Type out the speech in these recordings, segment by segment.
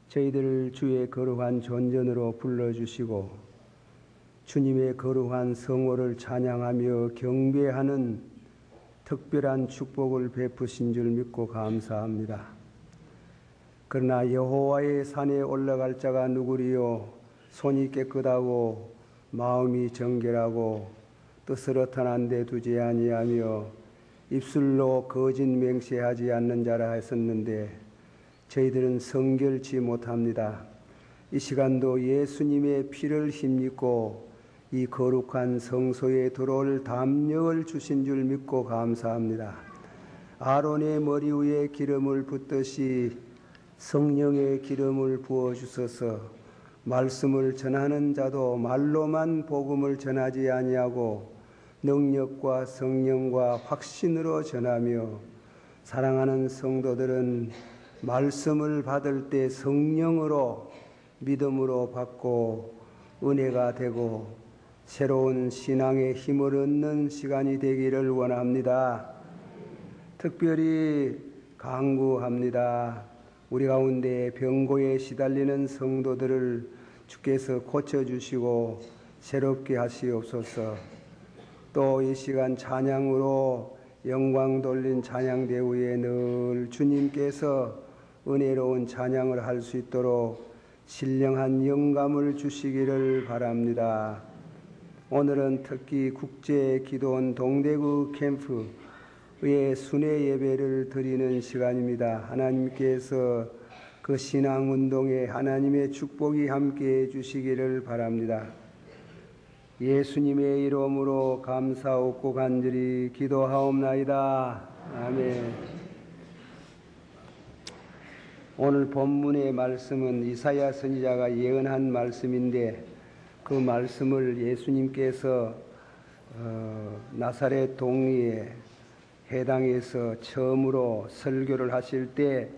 저희들을 주의 거룩한 존전으로 불러주시고 주님의 거룩한 성호를 찬양하며 경배하는 특별한 축복을 베푸신 줄 믿고 감사합니다. 그러나 여호와의 산에 올라갈 자가 누구리요? 손이 깨끗하고 마음이 정결하고 뜻을 탄한 데 두지 아니하며 입술로 거짓 맹세하지 않는 자라 했었는데 저희들은 성결치 못합니다. 이 시간도 예수님의 피를 힘입고 이 거룩한 성소에 들어올 담력을 주신 줄 믿고 감사합니다. 아론의 머리 위에 기름을 붓듯이 성령의 기름을 부어주셔서 말씀을 전하는 자도 말로만 복음을 전하지 아니하고 능력과 성령과 확신으로 전하며 사랑하는 성도들은 말씀을 받을 때 성령으로 믿음으로 받고 은혜가 되고 새로운 신앙의 힘을 얻는 시간이 되기를 원합니다. 특별히 간구합니다. 우리 가운데 병고에 시달리는 성도들을 주께서 고쳐주시고 새롭게 하시옵소서. 또 이 시간 찬양으로 영광 돌린 찬양대 위에 늘 주님께서 은혜로운 찬양을 할 수 있도록 신령한 영감을 주시기를 바랍니다. 오늘은 특히 국제기도원 동대구 캠프의 순회 예배를 드리는 시간입니다. 하나님께서 그 신앙운동에 하나님의 축복이 함께해 주시기를 바랍니다. 예수님의 이름으로 감사하고 간절히 기도하옵나이다. 아멘. 오늘 본문의 말씀은 이사야 선지자가 예언한 말씀인데 그 말씀을 예수님께서 나사렛 동리에 해당에서 처음으로 설교를 하실 때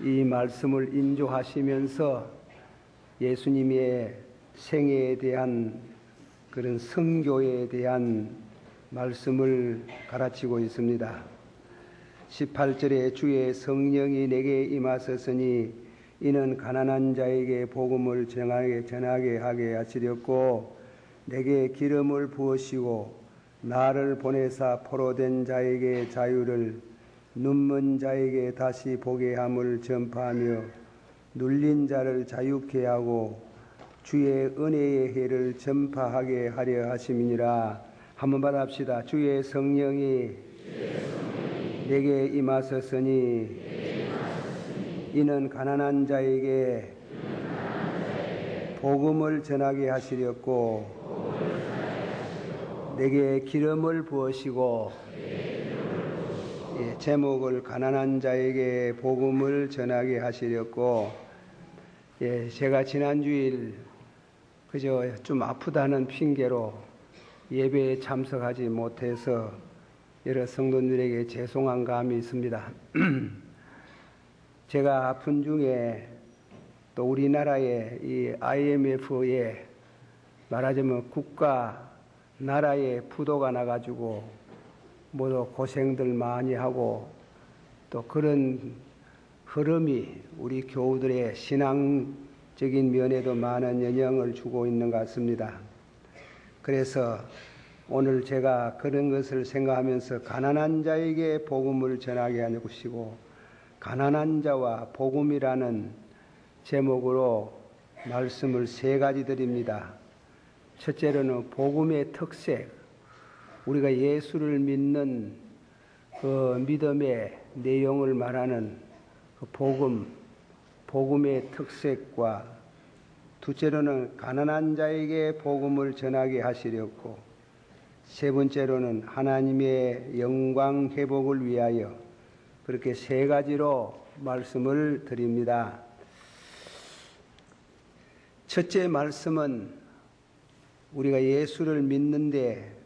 이 말씀을 인조하시면서 예수님의 생애에 대한 그런 성교에 대한 말씀을 가르치고 있습니다. 18절에 주의 성령이 내게 임하셨으니 이는 가난한 자에게 복음을 전하게 하게 하시렸고 내게 기름을 부으시고 나를 보내사 포로된 자에게 자유를 눈먼 자에게 다시 보게 함을 전파하며 눌린 자를 자유케 하고 주의 은혜의 해를 전파하게 하려 하심이니라. 한번 받합시다. 주의 성령이 내게 임하셨으니 이는 가난한 자에게 복음을 전하게 하시렸고 내게 기름을 부으시고 제목을 가난한 자에게 복음을 전하게 하시렸고 제가 지난주일 그저 좀 아프다는 핑계로 예배에 참석하지 못해서 여러 성도들에게 죄송한 감이 있습니다. 제가 아픈 중에 또 우리나라의 이 IMF에 말하자면 국가 나라의 부도가 나가지고 모두 고생들 많이 하고 또 그런 흐름이 우리 교우들의 신앙적인 면에도 많은 영향을 주고 있는 것 같습니다. 그래서 오늘 제가 그런 것을 생각하면서 가난한 자에게 복음을 전하게 하시고 가난한 자와 복음이라는 제목으로 말씀을 세 가지 드립니다. 첫째로는 복음의 특색, 우리가 예수를 믿는 그 믿음의 내용을 말하는 그 복음의 특색과 둘째로는 가난한 자에게 복음을 전하게 하시렸고 세 번째로는 하나님의 영광 회복을 위하여 그렇게 세 가지로 말씀을 드립니다. 첫째 말씀은 우리가 예수를 믿는데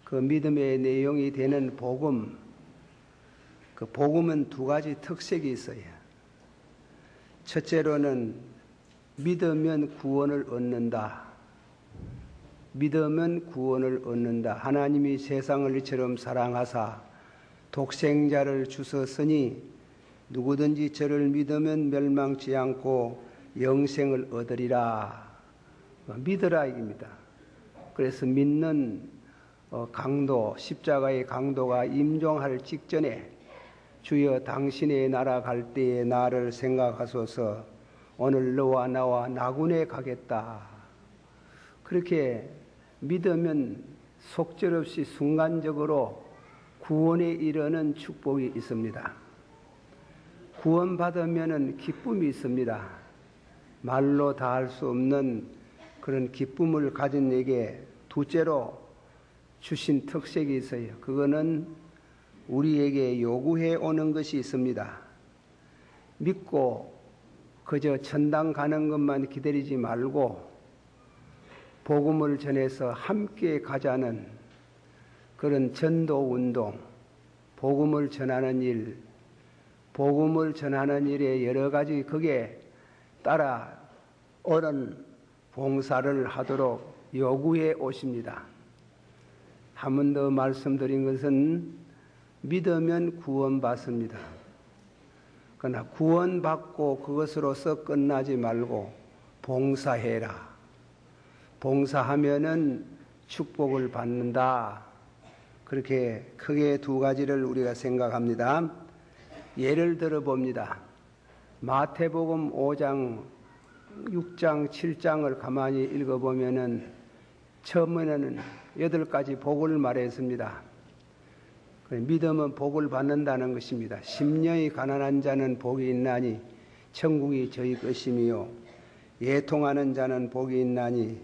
그 믿음의 내용이 되는 복음, 그 복음은 두 가지 특색이 있어요. 첫째로는 믿으면 구원을 얻는다. 믿으면 구원을 얻는다. 하나님이 세상을 이처럼 사랑하사 독생자를 주셨으니 누구든지 저를 믿으면 멸망치 않고 영생을 얻으리라. 믿으라 이깁니다. 그래서 믿는 강도, 십자가의 강도가 임종할 직전에 주여 당신의 나라 갈 때에 나를 생각하소서. 오늘 너와 나와 나군에 가겠다. 그렇게 믿으면 속절없이 순간적으로 구원에 이르는 축복이 있습니다. 구원받으면 기쁨이 있습니다. 말로 다 할 수 없는 그런 기쁨을 가진 에게 둘째로 주신 특색이 있어요. 그거는 우리에게 요구해 오는 것이 있습니다. 믿고 그저 천당 가는 것만 기다리지 말고 복음을 전해서 함께 가자는 그런 전도 운동, 복음을 전하는 일, 복음을 전하는 일에 여러 가지 거기에 따라 옳은 봉사를 하도록 요구해 오십니다. 한 번 더 말씀드린 것은 믿으면 구원받습니다. 그러나 구원받고 그것으로서 끝나지 말고 봉사해라. 봉사하면은 축복을 받는다. 그렇게 크게 두 가지를 우리가 생각합니다. 예를 들어 봅니다. 마태복음 5장, 6장, 7장을 가만히 읽어보면은 처음에는 8가지 복을 말했습니다. 믿음은 복을 받는다는 것입니다. 심령이 가난한 자는 복이 있나니 천국이 저희 것이며 애통하는 자는 복이 있나니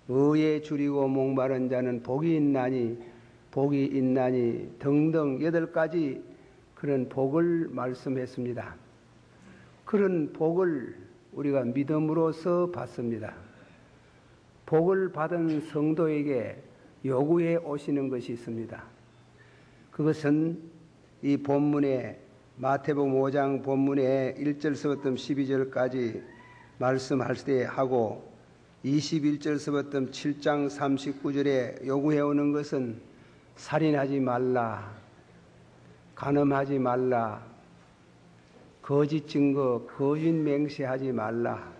의에 줄이고 목마른 자는 복이 있나니 등등 8가지 그런 복을 말씀했습니다. 그런 복을 우리가 믿음으로써 받습니다. 복을 받은 성도에게 요구해 오시는 것이 있습니다. 그것은 이 본문에 마태복음 5장 본문에 1절서부터 12절까지 말씀할 때 하고 21절서부터 7장 39절에 요구해 오는 것은 살인하지 말라, 간음하지 말라, 거짓 증거, 거짓 맹세하지 말라,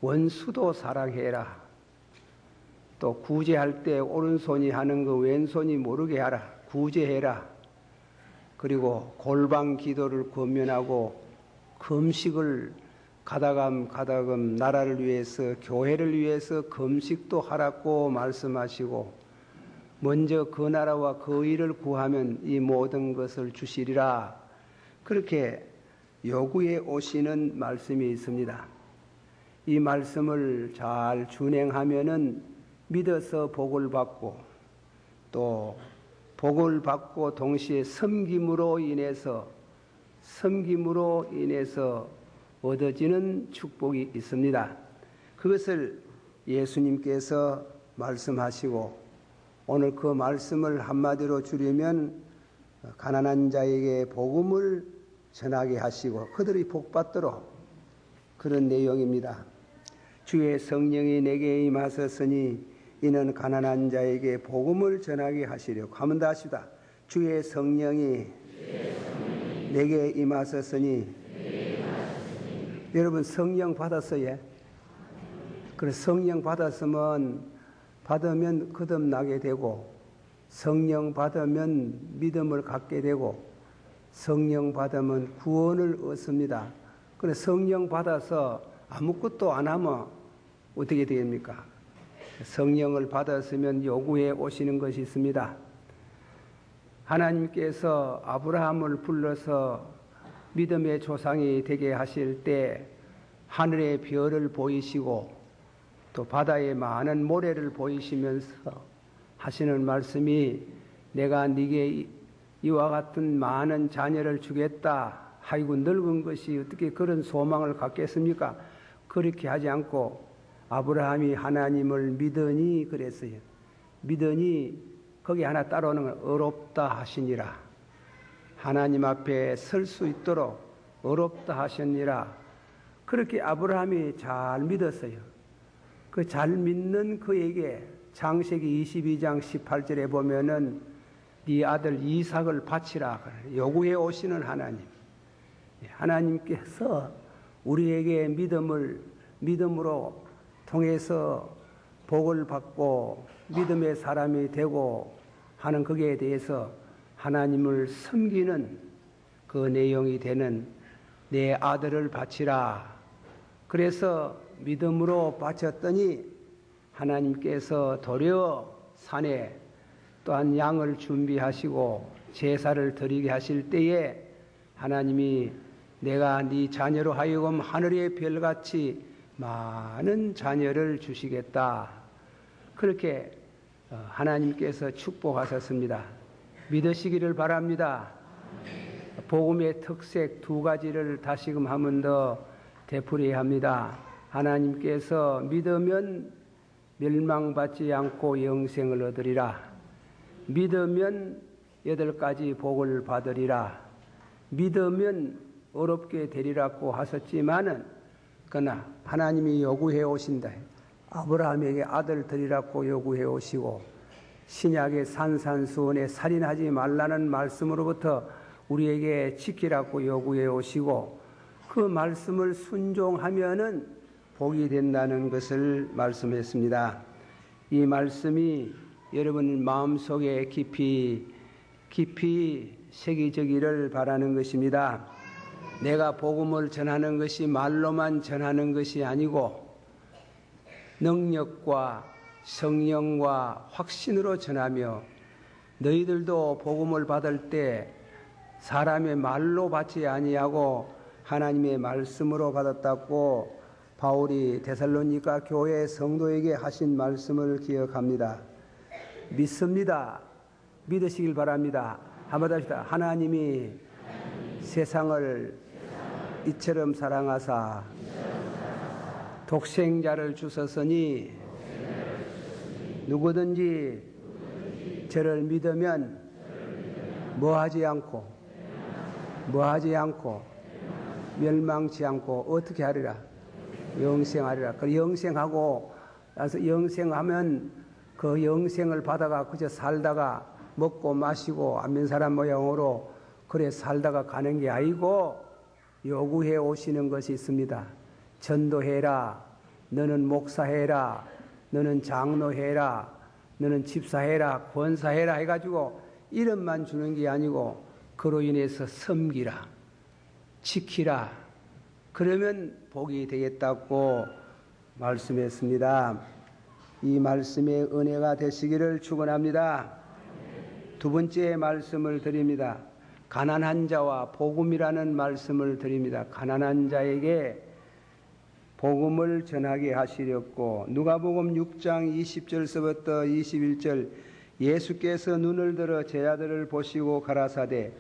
원수도 사랑해라, 또 구제할 때 오른손이 하는 거 왼손이 모르게 하라, 구제해라. 그리고 골방 기도를 권면하고 금식을 가다금 나라를 위해서 교회를 위해서 금식도 하라고 말씀하시고 먼저 그 나라와 그 일을 구하면 이 모든 것을 주시리라. 그렇게 요구해 오시는 말씀이 있습니다. 이 말씀을 잘 준행하면은 믿어서 복을 받고 또 복을 받고 동시에 섬김으로 인해서 얻어지는 축복이 있습니다. 그것을 예수님께서 말씀하시고 오늘 그 말씀을 한마디로 줄이면 가난한 자에게 복음을 전하게 하시고 그들이 복받도록 그런 내용입니다. 주의 성령이 내게 임하셨으니 이는 가난한 자에게 복음을 전하게 하시려고. 한번 더 하시다. 주의 성령이 내게 임하셨으니. 여러분 성령 받았어요? 그래 성령 받았으면 받으면 거듭나게 되고 성령 받으면 믿음을 갖게 되고 성령 받으면 구원을 얻습니다. 그래 성령 받아서 아무것도 안 하면 어떻게 됩니까? 성령을 받았으면 요구해 오시는 것이 있습니다. 하나님께서 아브라함을 불러서 믿음의 조상이 되게 하실 때 하늘의 별을 보이시고 또 바다의 많은 모래를 보이시면서 하시는 말씀이 내가 네게 이와 같은 많은 자녀를 주겠다. 아이고 늙은 것이 어떻게 그런 소망을 갖겠습니까? 그렇게 하지 않고 아브라함이 하나님을 믿으니 그랬어요. 믿으니 거기 하나 따라오는 건 어렵다 하시니라. 하나님 앞에 설 수 있도록 어렵다 하시니라. 그렇게 아브라함이 잘 믿었어요. 그 잘 믿는 그에게 창세기 22장 18절에 보면은 네 아들 이삭을 바치라 요구해 오시는 하나님. 하나님께서 우리에게 믿음으로 통해서 복을 받고 믿음의 사람이 되고 하는 거기에 대해서 하나님을 섬기는 그 내용이 되는 내 아들을 바치라. 그래서 믿음으로 바쳤더니 하나님께서 도리어 산에 또한 양을 준비하시고 제사를 드리게 하실 때에 하나님이 내가 네 자녀로 하여금 하늘의 별같이 많은 자녀를 주시겠다. 그렇게 하나님께서 축복하셨습니다. 믿으시기를 바랍니다. 복음의 특색 두 가지를 다시금 한 번 더 되풀이해야 합니다. 하나님께서 믿으면 멸망받지 않고 영생을 얻으리라. 믿으면 8가지 복을 받으리라. 믿으면 어렵게 되리라고 하셨지만은 그러나 하나님이 요구해 오신다. 아브라함에게 아들 드리라고 요구해 오시고 신약의 산산수훈에 살인하지 말라는 말씀으로부터 우리에게 지키라고 요구해 오시고 그 말씀을 순종하면은 복이 된다는 것을 말씀했습니다. 이 말씀이 여러분 마음속에 깊이 새기지기를 바라는 것입니다. 내가 복음을 전하는 것이 말로만 전하는 것이 아니고 능력과 성령과 확신으로 전하며 너희들도 복음을 받을 때 사람의 말로 받지 아니하고 하나님의 말씀으로 받았다고 바울이 데살로니가 교회 성도에게 하신 말씀을 기억합니다. 믿습니다. 믿으시길 바랍니다. 한번 합시다. 하나님이 세상을 이처럼 사랑하사 독생자를 주셨으니 누구든지 저를 믿으면 뭐하지 않고 멸망치 않고 어떻게 하리라? 영생하리라. 그 영생하고 나서 영생하면 그 영생을 받아가 그저 살다가 먹고 마시고 안면 사람 모양으로 그래 살다가 가는 게 아니고 요구해 오시는 것이 있습니다. 전도해라. 너는 목사해라. 너는 장로해라. 너는 집사해라. 권사해라 해가지고 이름만 주는 게 아니고 그로 인해서 섬기라. 지키라. 그러면 복이 되겠다고 말씀했습니다. 이 말씀의 은혜가 되시기를 축원합니다. 두 번째 말씀을 드립니다. 가난한 자와 복음이라는 말씀을 드립니다. 가난한 자에게 복음을 전하게 하시렸고 누가복음 6장 20절서부터 21절 예수께서 눈을 들어 제자들을 보시고 가라사대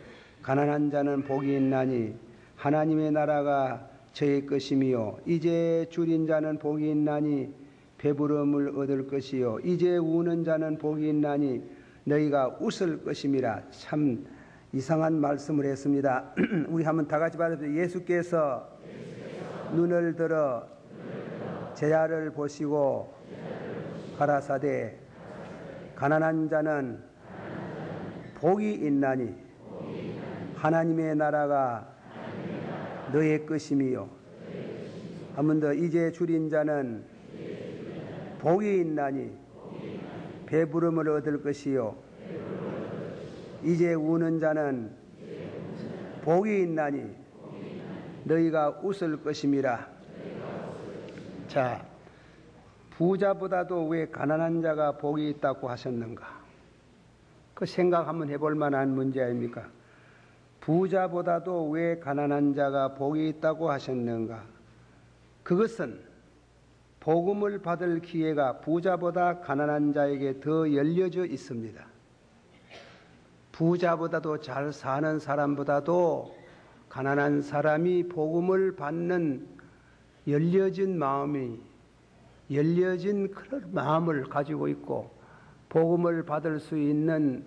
가난한 자는 복이 있나니 하나님의 나라가 저의 것이며 이제 줄인 자는 복이 있나니 배부름을 얻을 것이요 이제 우는 자는 복이 있나니 너희가 웃을 것임이라. 참 이상한 말씀을 했습니다. 우리 한번 다 같이 받아보세요. 예수께서 눈을 들어 제자를 보시고 가라사대 가난한 자는 복이 있나니 하나님의 나라가 너의 것임이요. 한 번 더 이제 줄인 자는 복이 있나니 배부름을 얻을 것이요 이제 우는 자는 복이 있나니 너희가 웃을 것임이라. 자, 부자보다도 왜 가난한 자가 복이 있다고 하셨는가? 그 생각 한번 해볼 만한 문제 아닙니까? 부자보다도 왜 가난한 자가 복이 있다고 하셨는가? 그것은 복음을 받을 기회가 부자보다 가난한 자에게 더 열려져 있습니다. 부자보다도 잘 사는 사람보다도 가난한 사람이 복음을 받는 열려진 그런 마음을 가지고 있고 복음을 받을 수 있는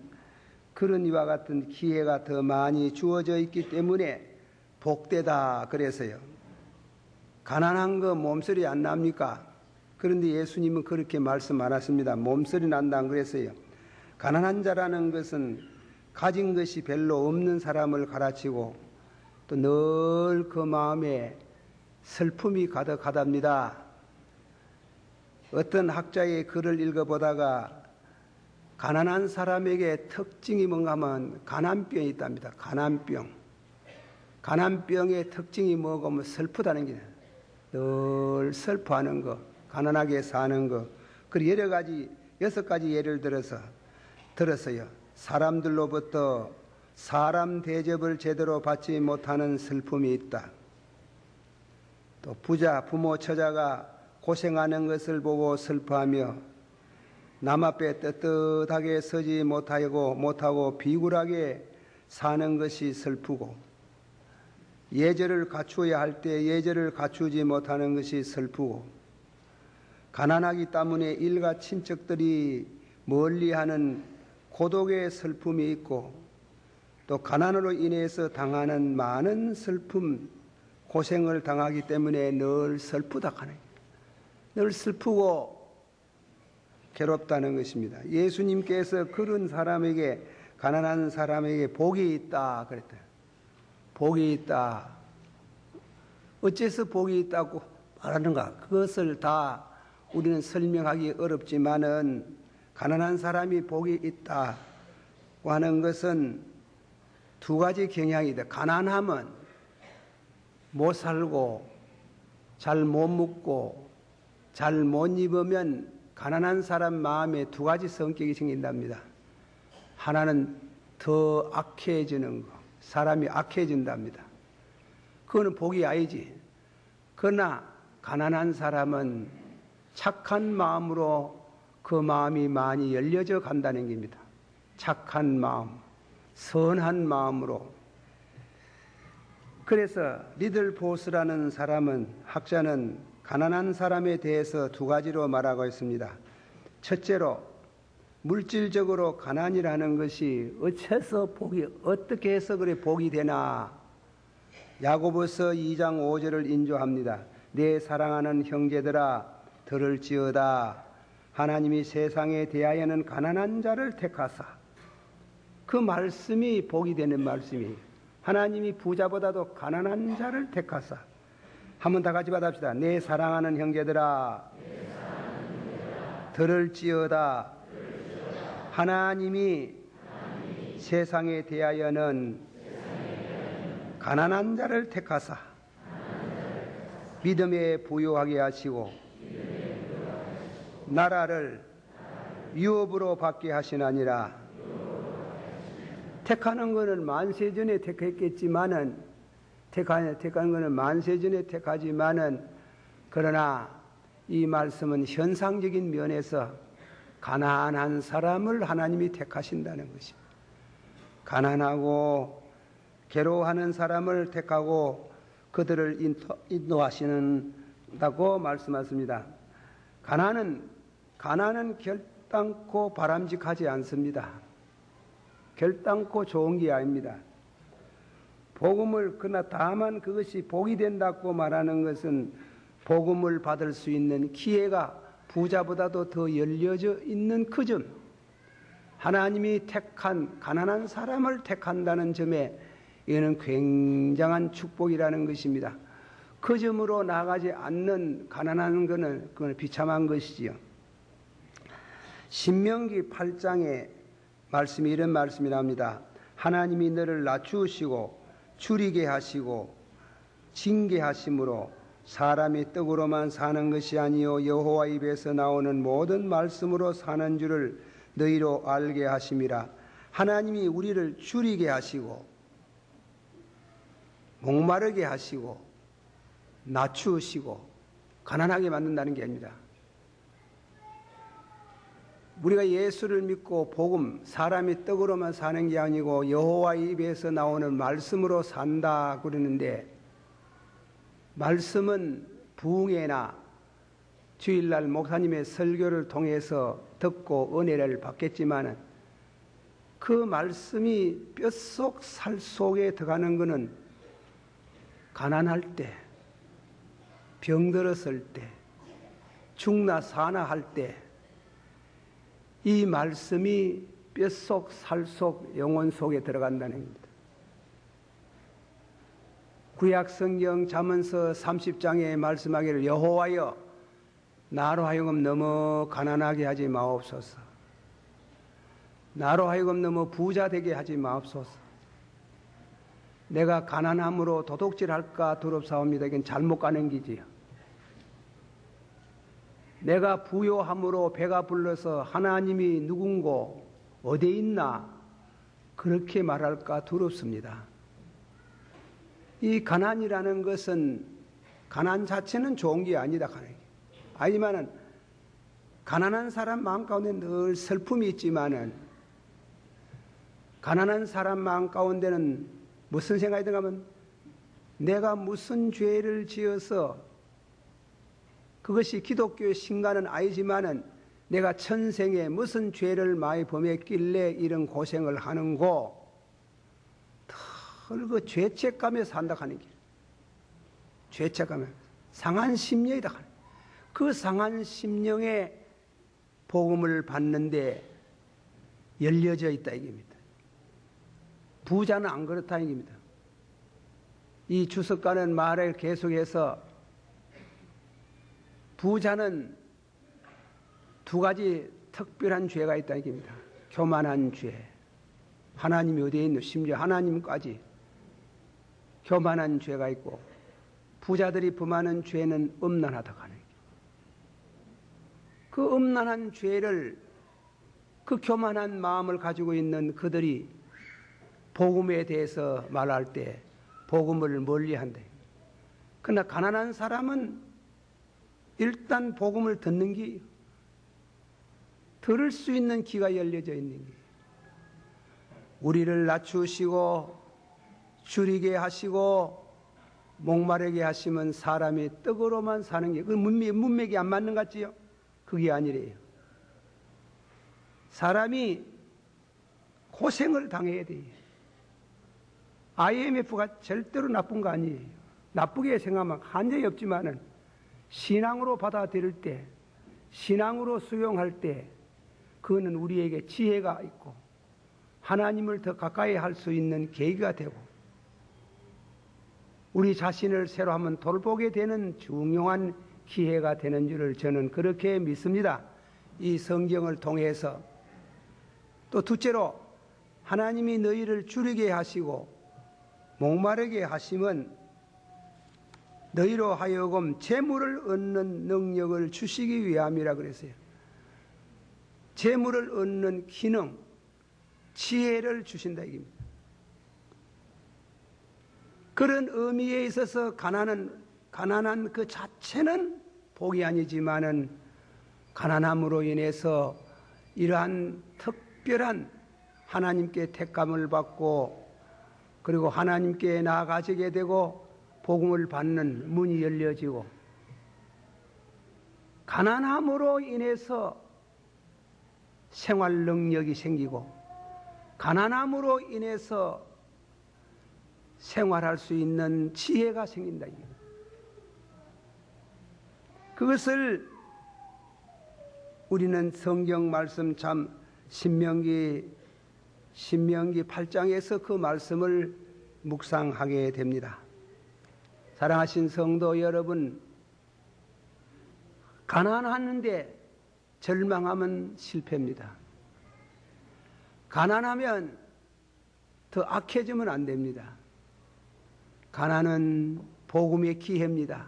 그런 이와 같은 기회가 더 많이 주어져 있기 때문에 복되다 그래서요. 가난한 거 몸소리 안 납니까? 그런데 예수님은 그렇게 말씀 안 하십니다. 몸소리 난다 그랬어요. 가난한 자라는 것은 가진 것이 별로 없는 사람을 가르치고 또 늘 그 마음에 슬픔이 가득하답니다. 어떤 학자의 글을 읽어보다가 가난한 사람에게 특징이 뭔가 하면 가난병이 있답니다. 가난병. 가난병의 특징이 뭐고 하면 슬프다는 게 늘 슬퍼하는 거, 가난하게 사는 거. 그리고 여러 가지, 6가지 예를 들었어요. 사람들로부터 사람 대접을 제대로 받지 못하는 슬픔이 있다. 또 부자, 부모, 처자가 고생하는 것을 보고 슬퍼하며 남 앞에 떳떳하게 서지 못하고 비굴하게 사는 것이 슬프고 예절을 갖추어야 할 때 예절을 갖추지 못하는 것이 슬프고 가난하기 때문에 일가 친척들이 멀리하는 고독의 슬픔이 있고 또 가난으로 인해서 당하는 많은 슬픔, 고생을 당하기 때문에 늘 슬프다 하는 거예요. 늘 슬프고 괴롭다는 것입니다. 예수님께서 그런 사람에게 가난한 사람에게 복이 있다 그랬다. 복이 있다. 어째서 복이 있다고 말하는가? 그것을 다 우리는 설명하기 어렵지만은 가난한 사람이 복이 있다고 하는 것은 2가지 경향이다. 가난하면 못 살고 잘 못 먹고 잘 못 입으면 가난한 사람 마음에 2가지 성격이 생긴답니다. 하나는 더 악해지는 거. 사람이 악해진답니다. 그거는 복이 아니지. 그러나 가난한 사람은 착한 마음으로 그 마음이 많이 열려져 간다는 겁니다. 착한 마음, 선한 마음으로. 그래서 리들 보스라는 사람은 학자는 가난한 사람에 대해서 2가지로 말하고 있습니다. 첫째로 물질적으로 가난이라는 것이 어떻게 해서 그래 복이 되나? 야고보서 2장 5절을 인조합니다. 내 사랑하는 형제들아 들을지어다. 하나님이 세상에 대하여는 가난한 자를 택하사. 그 말씀이 복이 되는 말씀이에요. 하나님이 부자보다도 가난한 자를 택하사. 한번 다 같이 받읍시다. 내 사랑하는 형제들아 들을지어다. 하나님이 세상에 대하여는 가난한 자를 택하사 믿음에 부요하게 하시고 나라를 유업으로 받게 하시나니라. 택하는 것은 만세전에 택했겠지만은 택하는 것은 만세전에 택하지만은 그러나 이 말씀은 현상적인 면에서 가난한 사람을 하나님이 택하신다는 것입니다. 가난하고 괴로워하는 사람을 택하고 그들을 인도하신다고 말씀하십니다. 가난은 결단코 바람직하지 않습니다. 결단코 좋은 게 아닙니다. 복음을 그러나 다만 그것이 복이 된다고 말하는 것은 복음을 받을 수 있는 기회가 부자보다도 더 열려져 있는 그 점, 하나님이 택한 가난한 사람을 택한다는 점에 이는 굉장한 축복이라는 것입니다. 그 점으로 나가지 않는 가난한 것은 그건 비참한 것이지요. 신명기 8장에 말씀이 이런 말씀이랍니다. 하나님이 너를 낮추시고 줄이게 하시고 징계하심으로 사람이 떡으로만 사는 것이 아니요 여호와 입에서 나오는 모든 말씀으로 사는 줄을 너희로 알게 하심이라. 하나님이 우리를 줄이게 하시고 목마르게 하시고 낮추시고 가난하게 만든다는 게 아닙니다. 우리가 예수를 믿고 복음, 사람이 떡으로만 사는 게 아니고 여호와 입에서 나오는 말씀으로 산다 그러는데, 말씀은 부흥회나 주일날 목사님의 설교를 통해서 듣고 은혜를 받겠지만 그 말씀이 뼛속 살 속에 들어가는 것은 가난할 때, 병들었을 때, 죽나 사나 할 때 이 말씀이 뼛속 살 속 영혼 속에 들어간다는 겁니다. 구약 성경 잠언서 30장에 말씀하기를 여호와여 나로 하여금 너무 가난하게 하지 마옵소서. 나로 하여금 너무 부자 되게 하지 마옵소서. 내가 가난함으로 도둑질할까 두렵사옵니다. 이건 잘못 가는 기지요. 내가 부요함으로 배가 불러서 하나님이 누군고 어디 있나 그렇게 말할까 두렵습니다. 이 가난이라는 것은 가난 자체는 좋은 게 아니다. 아니면은 가난한 사람 마음 가운데 늘 슬픔이 있지만은 가난한 사람 마음 가운데는 무슨 생각이 드는가 하면 내가 무슨 죄를 지어서 그것이 기독교의 신가는 아니지만은 내가 천생에 무슨 죄를 많이 범했길래 이런 고생을 하는고 그 죄책감에 산다 하는 게 죄책감에 상한 심령이다 하는 그 상한 심령에 복음을 받는데 열려져 있다 이겁니다. 부자는 안 그렇다 이겁니다. 이 주석가는 말을 계속해서 부자는 두 가지 특별한 죄가 있다 이겁니다. 교만한 죄. 하나님이 어디에 있노? 심지어 하나님까지 교만한 죄가 있고 부자들이 범하는 죄는 음란하다고 하는 거예요. 그 음란한 죄를 그 교만한 마음을 가지고 있는 그들이 복음에 대해서 말할 때 복음을 멀리한대. 그러나 가난한 사람은 일단 복음을 듣는 게 들을 수 있는 귀가 열려져 있는 게 우리를 낮추시고 줄이게 하시고 목마르게 하시면 사람이 떡으로만 사는 게 그 문맥이 안 맞는 것 같지요? 그게 아니래요. 사람이 고생을 당해야 돼요. IMF가 절대로 나쁜 거 아니에요. 나쁘게 생각하면 한정이 없지만은 신앙으로 받아들일 때, 신앙으로 수용할 때 그거는 우리에게 지혜가 있고 하나님을 더 가까이 할 수 있는 계기가 되고 우리 자신을 새로 한번 돌보게 되는 중요한 기회가 되는 줄을 저는 그렇게 믿습니다. 이 성경을 통해서. 또 둘째로 하나님이 너희를 줄이게 하시고 목마르게 하심은 너희로 하여금 재물을 얻는 능력을 주시기 위함이라 그랬어요. 재물을 얻는 기능, 지혜를 주신다 이겁니다. 그런 의미에 있어서 가난한 그 자체는 복이 아니지만은 가난함으로 인해서 이러한 특별한 하나님께 택감을 받고 그리고 하나님께 나아가지게 되고 복음을 받는 문이 열려지고 가난함으로 인해서 생활 능력이 생기고 가난함으로 인해서 생활할 수 있는 지혜가 생긴다. 그것을 우리는 성경 말씀 참 신명기 8장에서 그 말씀을 묵상하게 됩니다. 사랑하신 성도 여러분, 가난하는데 절망하면 실패입니다. 가난하면 더 악해지면 안 됩니다. 가난은 복음의 기회입니다.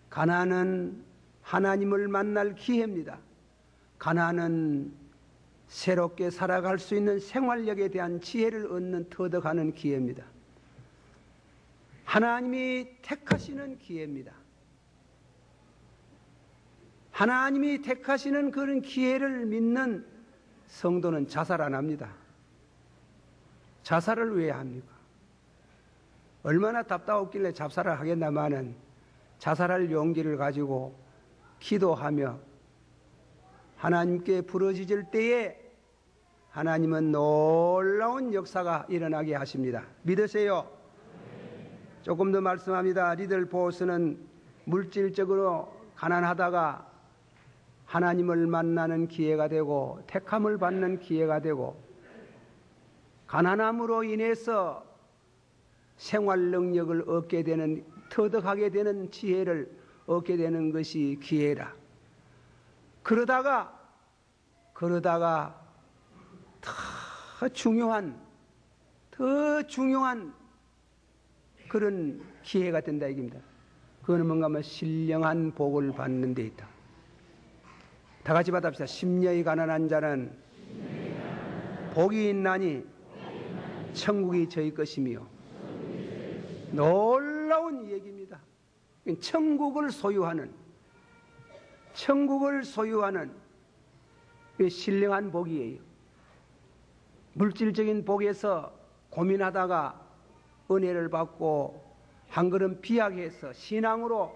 가난은 하나님을 만날 기회입니다. 가난은 새롭게 살아갈 수 있는 생활력에 대한 지혜를 얻는 터득하는 기회입니다. 하나님이 택하시는 기회입니다. 하나님이 택하시는 그런 기회를 믿는 성도는 자살 안 합니다. 자살을 왜 합니까? 얼마나 답답했길래 자살을 하겠나마는 자살할 용기를 가지고 기도하며 하나님께 부르짖을 때에 하나님은 놀라운 역사가 일어나게 하십니다. 믿으세요? 조금 더 말씀합니다. 리들 보스는 물질적으로 가난하다가 하나님을 만나는 기회가 되고 택함을 받는 기회가 되고 가난함으로 인해서 생활 능력을 얻게 되는, 터득하게 되는 지혜를 얻게 되는 것이 기회라. 그러다가 더 중요한 그런 기회가 된다 이깁니다. 그거는 뭔가 하면 신령한 복을 받는 데 있다. 다 같이 받읍시다. 심령이 가난한 자는 복이 있나니 천국이 저희 것이며. 놀라운 얘기입니다. 천국을 소유하는 신령한 복이에요. 물질적인 복에서 고민하다가 은혜를 받고 한 걸음 비약해서 신앙으로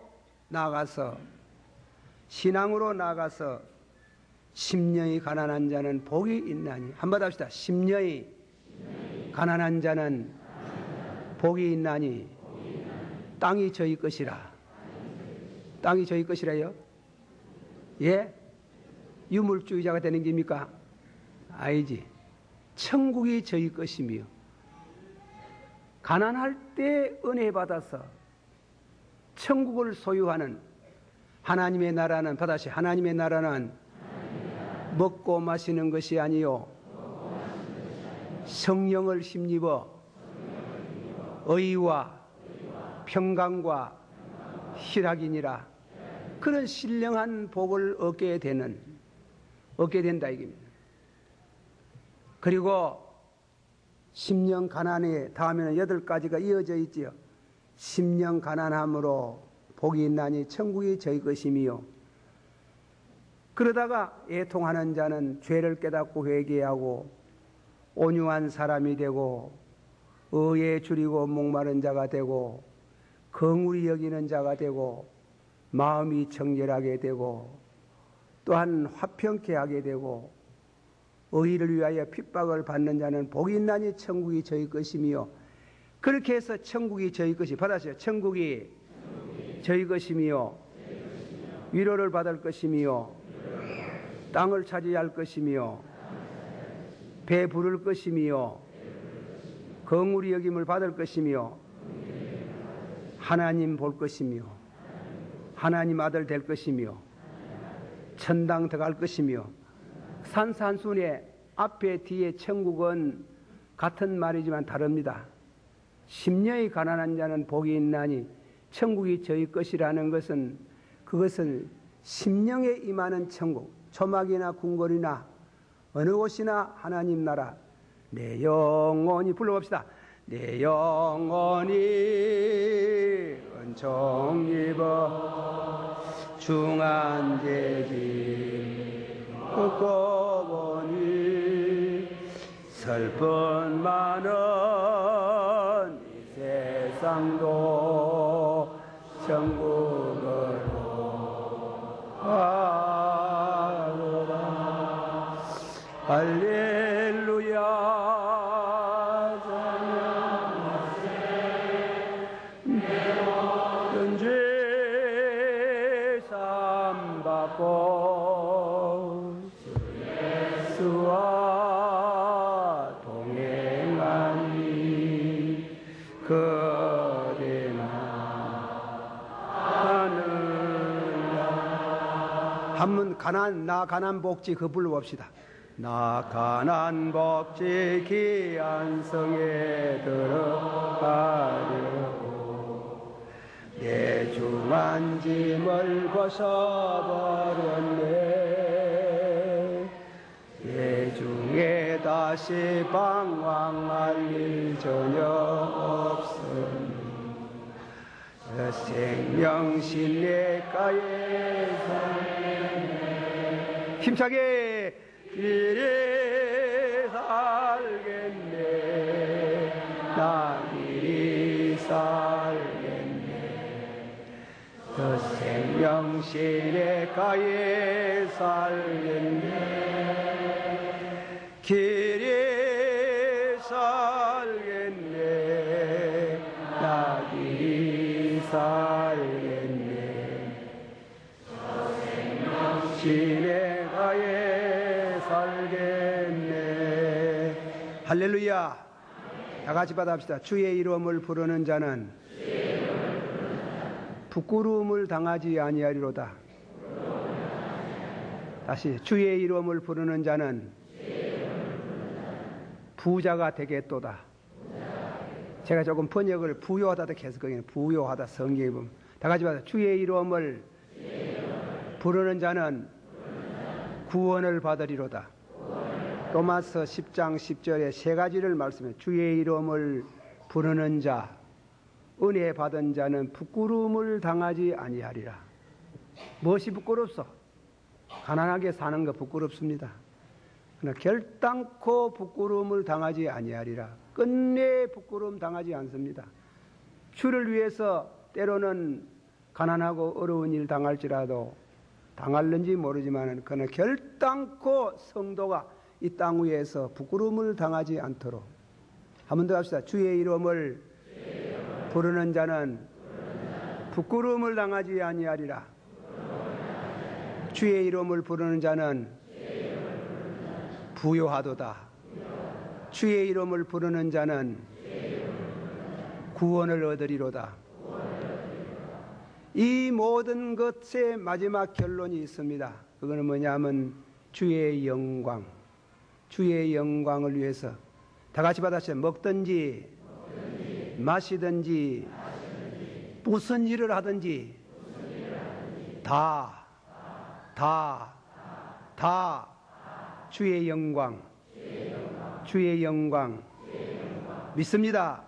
나가서 심령이 가난한 자는 복이 있나니. 한번 합시다. 심령이 가난한 자는 복이 있나니 땅이 저희 것이라. 땅이 저희 것이라요? 예? 유물주의자가 되는 겁니까? 아니지. 천국이 저희 것이며, 가난할 때 은혜 받아서 천국을 소유하는 하나님의 나라는, 받아시 하나님의 나라는 먹고 마시는 것이 아니요 성령을 힘입어 의와 평강과 희락이니라. 그런 신령한 복을 얻게 된다 이겁니다. 그리고 심령 가난에 다음에는 8가지가 이어져 있지요. 심령 가난함으로 복이 있나니 천국이 저희 것이며. 그러다가 애통하는 자는 죄를 깨닫고 회개하고 온유한 사람이 되고 의에 줄이고 목마른 자가 되고 긍휼히 여기는 자가 되고 마음이 정결하게 되고 또한 화평케 하게 되고 의를 위하여 핍박을 받는 자는 복이 있나니 천국이 저희 것이며. 그렇게 해서 천국이 저희 것이, 받아세요. 천국이 저희 것이며 위로를 받을 것이며 땅을 차지할 것이며 배부를 것이며 긍휼히 여김을 받을 것이며 하나님 볼 것이며 하나님 아들 될 것이며 천당 들어갈 것이며. 산산순의 앞에 뒤에 천국은 같은 말이지만 다릅니다. 심령이 가난한 자는 복이 있나니 천국이 저희 것이라는 것은, 그것은 심령에 임하는 천국, 초막이나 궁궐이나 어느 곳이나 하나님 나라. 내 영혼이, 불러봅시다. 내 영혼이 은총 입어 중한 죄지 걷고 보니 슬픈 많은 이 세상도 천국으로 가노라. 할렐루야. 모든 죄 사함 받고 예수와 동행하니 그대나 하늘나. 한번 나 가난 복지 그 불러봅시다. 나 가난 복지 귀한 성에 들어가려고 내 중한 짐을 벗어버렸네. 내 중에 다시 방황할 일 전혀 없으니 생명신뢰가에 살겠네. 힘차게 이리 살겠네. 나 이리 살겠네. 그 생명신뢰가에 살겠네. 길이 살겠네. 나 길이 살겠네. 그 생명신뢰가에 살겠네. 할렐루야. 다 같이 받아봅시다. 주의 이름을 부르는 자는 부끄러움을 당하지 아니하리로다. 다시 주의 이름을 부르는 자는 부자가 되겠도다. 제가 조금 번역을 부요하다 해서 거기는 부요하다 성경에 보면 다 같이 받아. 주의 이름을 부르는 자는 구원을 받으리로다. 로마서 10장 10절에 세 가지를 말씀해. 주의 이름을 부르는 자, 은혜 받은 자는 부끄러움을 당하지 아니하리라. 무엇이 부끄럽소? 가난하게 사는 거 부끄럽습니다. 그러나 결단코 부끄러움을 당하지 아니하리라. 끝내 부끄러움 당하지 않습니다. 주를 위해서 때로는 가난하고 어려운 일 당할지라도 당할는지 모르지만 그러나 결단코 성도가 이 땅 위에서 부끄러움을 당하지 않도록 한 번 더 합시다. 주의 이름을 부르는 자는 부끄러움을 당하지 아니하리라. 주의 이름을 부르는 자는 부요하도다. 주의 이름을 부르는 자는 구원을 얻으리로다. 이 모든 것의 마지막 결론이 있습니다. 그거는 뭐냐면 주의 영광. 주의 영광을 위해서 다 같이 받아서 먹든지 마시든지 무슨 일을 하든지 다 주의 영광, 주의 영광 믿습니다.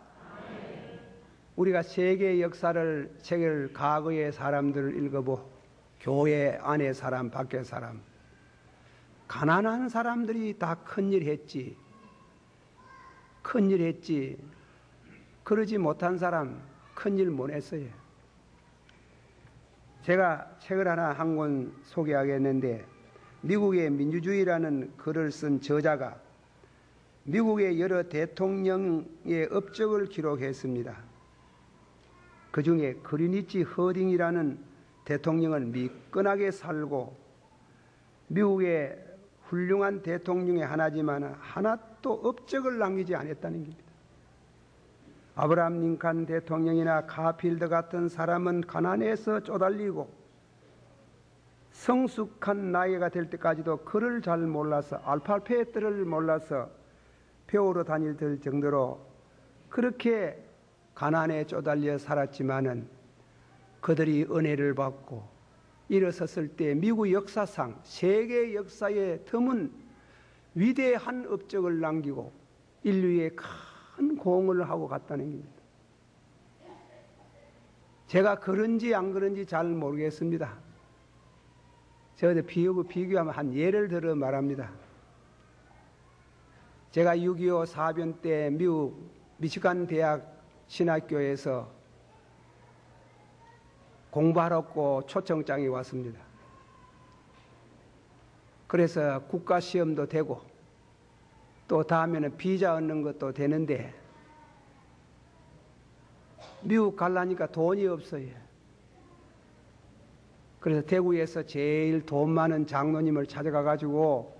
우리가 세계 역사를 책을 과거의 사람들을 읽어보 교회 안의 사람 밖의 사람 가난한 사람들이 다 큰일 했지. 큰일 했지. 그러지 못한 사람 큰일 못 했어요. 제가 책을 하나 한 권 소개하겠는데 미국의 민주주의라는 글을 쓴 저자가 미국의 여러 대통령의 업적을 기록했습니다. 그 중에 그리니치 허딩이라는 대통령은 미끈하게 살고 미국의 훌륭한 대통령의 하나지만 하나도 업적을 남기지 않았다는 겁니다. 아브라함 링컨 대통령이나 가필드 같은 사람은 가난해서 쪼달리고 성숙한 나이가 될 때까지도 글을 잘 몰라서 알파벳들을 몰라서 배우러 다닐 정도로 그렇게 가난에 쪼달려 살았지만은 그들이 은혜를 받고 일어섰을 때 미국 역사상 세계 역사에 드문 위대한 업적을 남기고 인류에 큰 공을 하고 갔다는 겁니다. 제가 그런지 안 그런지 잘 모르겠습니다. 제가 비교하면 한 예를 들어 말합니다. 제가 6.25 사변 때 미국 미시간 대학 신학교에서 공부하라고 초청장이 왔습니다. 그래서 국가시험도 되고 또 다음에는 비자 얻는 것도 되는데 미국 가려니까 돈이 없어요. 그래서 대구에서 제일 돈 많은 장로님을 찾아가 가지고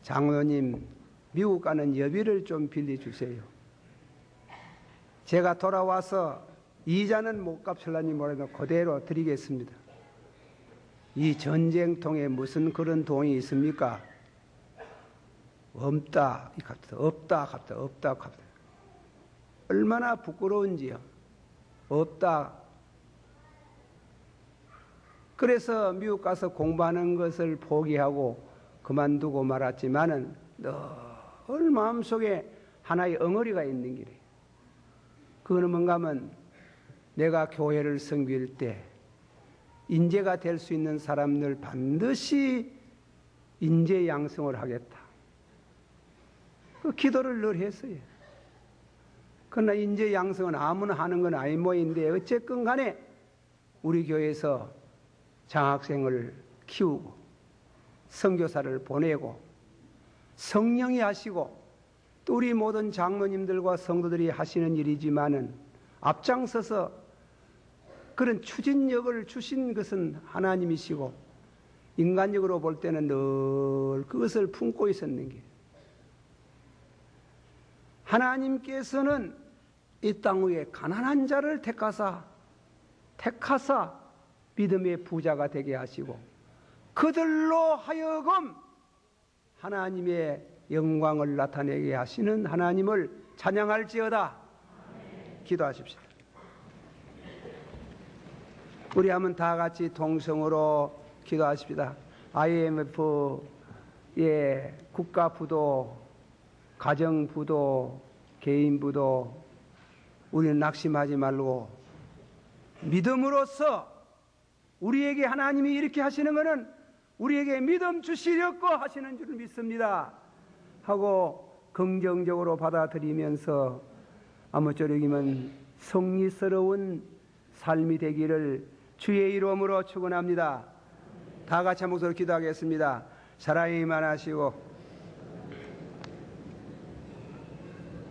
장로님 미국 가는 여비를 좀 빌려주세요. 제가 돌아와서 이자는 못 갚을라니 뭐라도 그대로 드리겠습니다. 이 전쟁통에 무슨 그런 돈이 있습니까? 없다. 없다. 얼마나 부끄러운지요. 없다. 그래서 미국 가서 공부하는 것을 포기하고 그만두고 말았지만은 늘 마음속에 하나의 엉어리가 있는 길이에요. 그거는 뭔가 하면 내가 교회를 섬길 때 인재가 될 수 있는 사람들 반드시 인재 양성을 하겠다. 그 기도를 늘 했어요. 그러나 인재 양성은 아무나 하는 건 아닌 모인데 어쨌건 간에 우리 교회에서 장학생을 키우고 선교사를 보내고 성령이 하시고 또 우리 모든 장로님들과 성도들이 하시는 일이지만은 앞장서서 그런 추진력을 주신 것은 하나님이시고 인간적으로 볼 때는 늘 그것을 품고 있었는 게 하나님께서는 이 땅 위에 가난한 자를 택하사 믿음의 부자가 되게 하시고 그들로 하여금 하나님의 영광을 나타내게 하시는 하나님을 찬양할지어다. 기도하십시오. 우리 한번 다 같이 동성으로 기도하십시다. IMF의 국가 부도, 가정 부도, 개인 부도 우리는 낙심하지 말고 믿음으로써 우리에게 하나님이 이렇게 하시는 것은 우리에게 믿음 주시려고 하시는 줄 믿습니다 하고 긍정적으로 받아들이면서 아무쪼록이면 성리스러운 삶이 되기를 주의 이름으로 축원합니다. 다 같이 한 목소리로 기도하겠습니다. 사랑이 임하시고